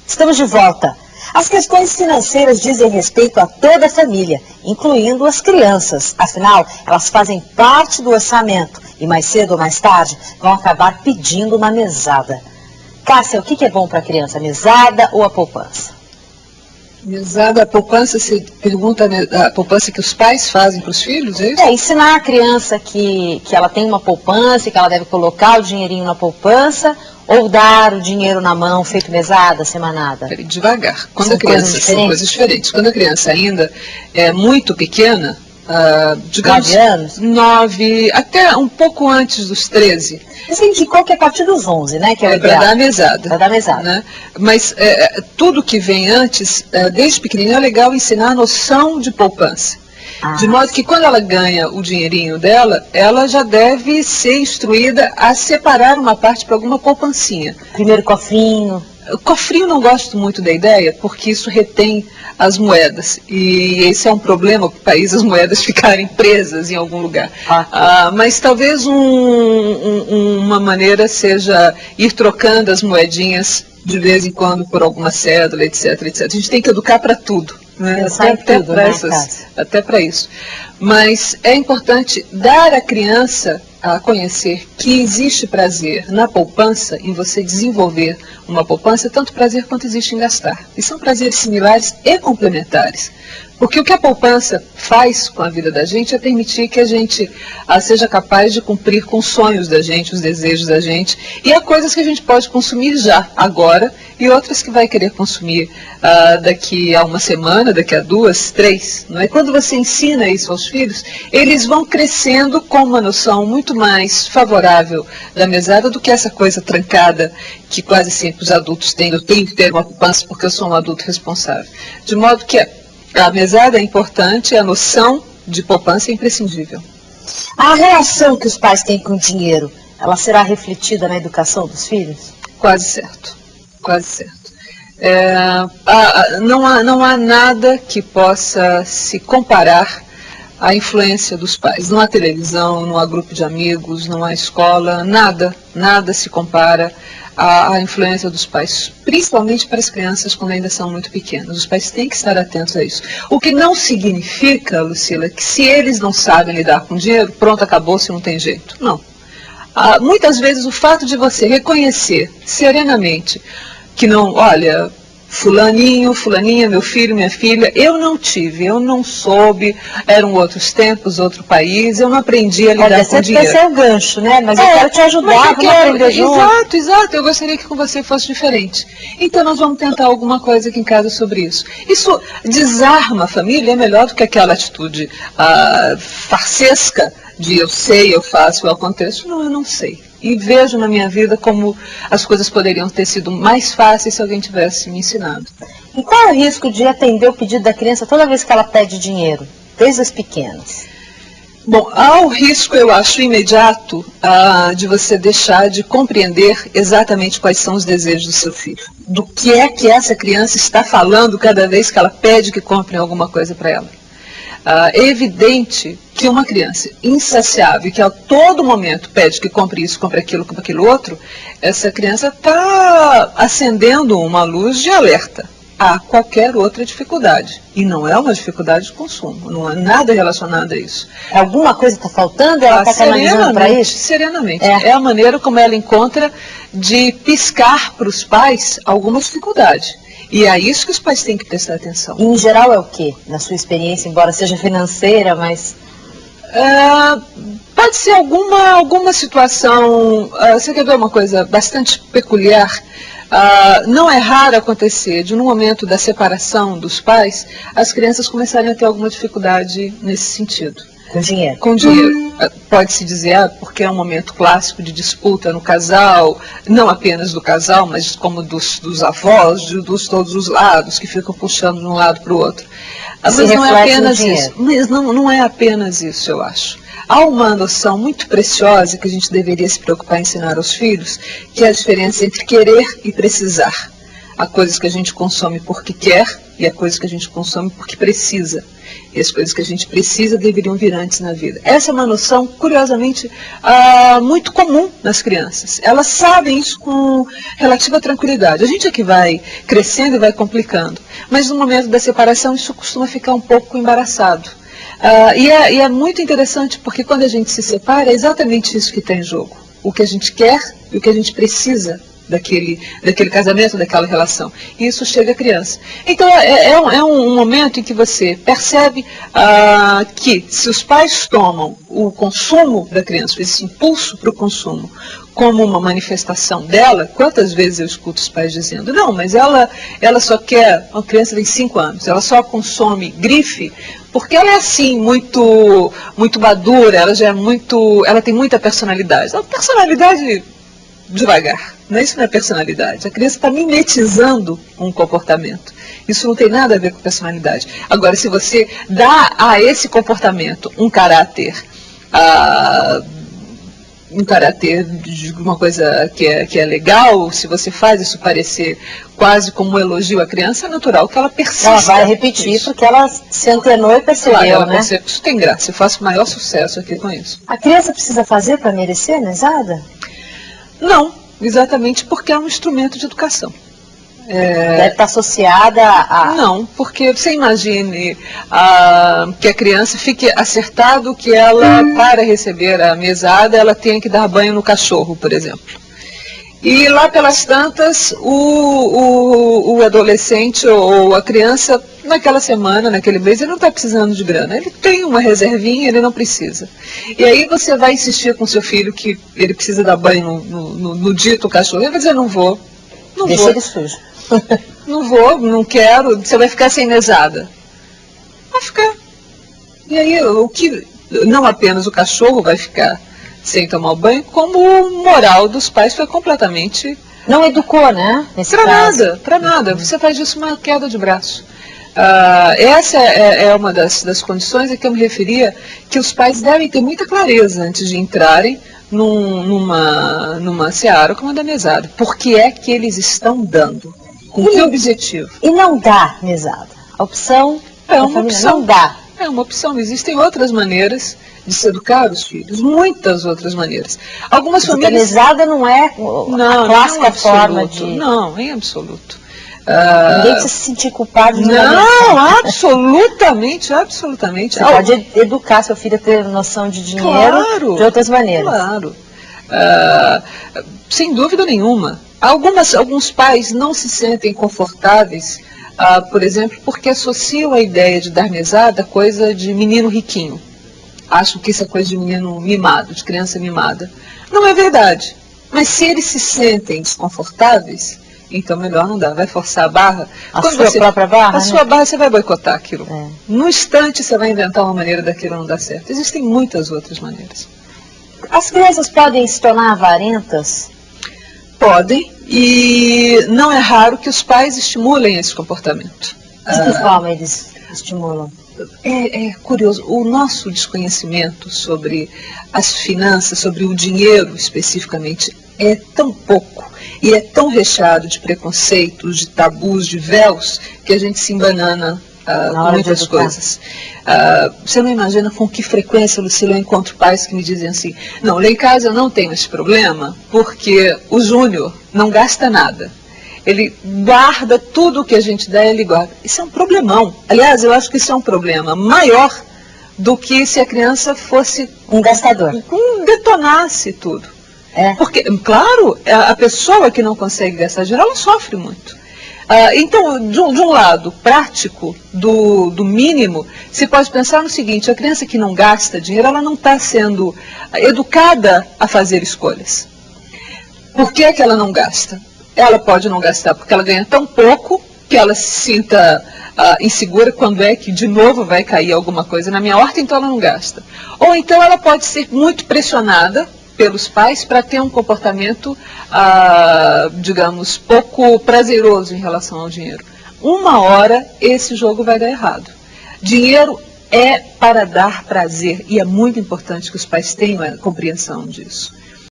Estamos de volta. As questões financeiras dizem respeito a toda a família, incluindo as crianças. Afinal, elas fazem parte do orçamento e mais cedo ou mais tarde vão acabar pedindo uma mesada. Cássia, o que é bom para a criança, a mesada ou a poupança? Mesada, a poupança, você pergunta a poupança que os pais fazem para os filhos, é isso? Ensinar a criança que ela tem uma poupança e que ela deve colocar o dinheirinho na poupança ou dar o dinheiro na mão, feito mesada, semanada? Devagar. Quando a criança, são coisas diferentes. Quando a criança ainda é muito pequena, digamos, 9 anos? 9, até um pouco antes dos 13. Você indicou que é a partir dos 11, né? Que é o para dar mesada. Para dar mesada. Né? Mas tudo que vem antes, desde pequenininho, é legal ensinar a noção de poupança. De modo que quando ela ganha o dinheirinho dela, ela já deve ser instruída a separar uma parte para alguma poupancinha. Primeiro cofrinho. Cofrinho não gosto muito da ideia, porque isso retém as moedas. E esse é um problema para o país, as moedas ficarem presas em algum lugar. Mas talvez uma maneira seja ir trocando as moedinhas de vez em quando por alguma cédula, etc, etc. A gente tem que educar para tudo. Né? Até para isso. Mas é importante dar à criança a conhecer que existe prazer na poupança, em você desenvolver uma poupança, tanto prazer quanto existe em gastar. E são prazeres similares e complementares. Porque o que a poupança faz com a vida da gente é permitir que a gente seja capaz de cumprir com os sonhos da gente, os desejos da gente, e há coisas que a gente pode consumir já, agora, e outras que vai querer consumir daqui a uma semana, daqui a 2, 3. Não é? Quando você ensina isso aos filhos, eles vão crescendo com uma noção muito mais favorável da mesada do que essa coisa trancada que quase sempre os adultos têm. Eu tenho que ter uma poupança porque eu sou um adulto responsável. De modo que a mesada é importante, a noção de poupança é imprescindível. A relação que os pais têm com o dinheiro, ela será refletida na educação dos filhos? Quase certo, quase certo. Não há nada que possa se comparar à influência dos pais. Não há televisão, não há grupo de amigos, não há escola, nada se compara à influência dos pais, principalmente para as crianças quando ainda são muito pequenas. Os pais têm que estar atentos a isso. O que não significa, Lucila, que se eles não sabem lidar com dinheiro, pronto, acabou-se, não tem jeito. Não. Muitas vezes o fato de você reconhecer serenamente que não, olha, fulaninho, fulaninha, meu filho, minha filha, eu não tive, eu não soube, eram outros tempos, outro país, eu não aprendi a lidar com dinheiro. Esse é o gancho, né? Mas eu quero te ajudar, vamos aprender junto. Exato, eu gostaria que com você fosse diferente. Então nós vamos tentar alguma coisa aqui em casa sobre isso. Isso desarma a família, é melhor do que aquela atitude farsesca de eu sei, eu faço, eu aconteço. Não, eu não sei. E vejo na minha vida como as coisas poderiam ter sido mais fáceis se alguém tivesse me ensinado. E qual é o risco de atender o pedido da criança toda vez que ela pede dinheiro, desde as pequenas? Bom, há o risco, eu acho, imediato de você deixar de compreender exatamente quais são os desejos do seu filho. Do que é que essa criança está falando cada vez que ela pede que comprem alguma coisa para ela. É evidente que uma criança insaciável, que a todo momento pede que compre isso, compre aquilo outro, essa criança está acendendo uma luz de alerta a qualquer outra dificuldade. E não é uma dificuldade de consumo, não é nada relacionado a isso. Alguma coisa está faltando? Ela está canalizando para isso? Serenamente. É a maneira como ela encontra de piscar para os pais alguma dificuldade. E é isso que os pais têm que prestar atenção. E, em geral, é o quê? Na sua experiência, embora seja financeira, mas... pode ser alguma situação... você quer ver uma coisa bastante peculiar? Não é raro acontecer de, no momento da separação dos pais, as crianças começarem a ter alguma dificuldade nesse sentido. Com dinheiro? Com dinheiro. Pode-se dizer, porque é um momento clássico de disputa no casal, não apenas do casal, mas como dos avós, dos todos os lados, que ficam puxando de um lado para o outro. Mas não é apenas isso. Mas não é apenas isso, eu acho. Há uma noção muito preciosa que a gente deveria se preocupar em ensinar aos filhos, que é a diferença entre querer e precisar. Há coisas que a gente consome porque quer e há coisas que a gente consome porque precisa. E as coisas que a gente precisa deveriam vir antes na vida. Essa é uma noção, curiosamente, muito comum nas crianças. Elas sabem isso com relativa tranquilidade. A gente é que vai crescendo e vai complicando. Mas no momento da separação isso costuma ficar um pouco embaraçado. E é muito interessante porque quando a gente se separa é exatamente isso que está em jogo. O que a gente quer e o que a gente precisa daquele casamento, daquela relação. E isso chega à criança. Então é um momento em que você percebe que se os pais tomam o consumo da criança, esse impulso para o consumo, como uma manifestação dela, quantas vezes eu escuto os pais dizendo, não, mas ela só quer, uma criança tem 5 anos, ela só consome grife porque ela é assim, muito madura, ela tem muita personalidade. A personalidade devagar, não é isso, não é personalidade. A criança está mimetizando um comportamento. Isso não tem nada a ver com personalidade. Agora, se você dá a esse comportamento um caráter de uma coisa que é legal, se você faz isso parecer quase como um elogio à criança, é natural que ela persista. Ela vai repetir isso porque ela se antenou e percebeu, claro, né? Isso tem graça, eu faço o maior sucesso aqui com isso. A criança precisa fazer para merecer mesada? Não, exatamente porque é um instrumento de educação. Deve estar associada a... Não, porque você imagine que a criança fique acertado que ela, para receber a mesada, ela tenha que dar banho no cachorro, por exemplo. E lá pelas tantas, o adolescente ou a criança, naquela semana, naquele mês, ele não está precisando de grana. Ele tem uma reservinha, ele não precisa. E aí você vai insistir com seu filho que ele precisa dar banho no dito cachorro. Ele vai dizer, não vou. Deixa ele sujo. Não vou, não quero, você vai ficar sem mesada. Vai ficar. E aí, não apenas o cachorro vai ficar sem tomar o banho, como o moral dos pais foi completamente... Não educou, né? Para nada. Você faz disso uma queda de braço. Essa é uma das condições a que eu me referia, que os pais devem ter muita clareza antes de entrarem numa seara como a da mesada. Por que é que eles estão dando? Com que objetivo? E não dá mesada. A opção é uma opção. Não dá. É uma opção. Existem outras maneiras de se educar os filhos. Muitas outras maneiras. Algumas famílias... A mesada não é a clássica forma de... Não, em absoluto. Ninguém precisa se sentir culpado de nada. Não, absolutamente. Você pode educar seu filho a ter noção de dinheiro de outras maneiras. Claro. Sem dúvida nenhuma. Alguns pais não se sentem confortáveis, por exemplo, porque associam a ideia de dar mesada a coisa de menino riquinho. Acham que isso é coisa de menino mimado, de criança mimada. Não é verdade. Mas se eles se sentem desconfortáveis, então melhor não dá. Vai forçar a barra. A sua própria barra? A sua barra, você vai boicotar aquilo. No instante você vai inventar uma maneira daquilo não dar certo. Existem muitas outras maneiras. As crianças podem se tornar avarentas? Podem, e não é raro que os pais estimulem esse comportamento. De que forma eles estimulam? É curioso, o nosso desconhecimento sobre as finanças, sobre o dinheiro especificamente, é tão pouco e é tão recheado de preconceitos, de tabus, de véus, que a gente se embanana com muitas coisas. Você não imagina com que frequência, Lucila, eu encontro pais que me dizem assim, não, lá em casa eu não tenho esse problema porque o Júnior não gasta nada. Ele guarda tudo o que a gente dá, ele guarda. Isso é um problemão. Aliás, eu acho que isso é um problema maior do que se a criança fosse um gastador. Detonasse tudo. Porque, claro, a pessoa que não consegue gastar dinheiro, ela sofre muito. Então, de um lado prático, do mínimo, se pode pensar no seguinte, a criança que não gasta dinheiro, ela não está sendo educada a fazer escolhas. Por que ela não gasta? Ela pode não gastar porque ela ganha tão pouco que ela se sinta insegura quando é que de novo vai cair alguma coisa na minha horta, então ela não gasta. Ou então ela pode ser muito pressionada pelos pais para ter um comportamento, digamos, pouco prazeroso em relação ao dinheiro. Uma hora esse jogo vai dar errado. Dinheiro é para dar prazer e é muito importante que os pais tenham a compreensão disso.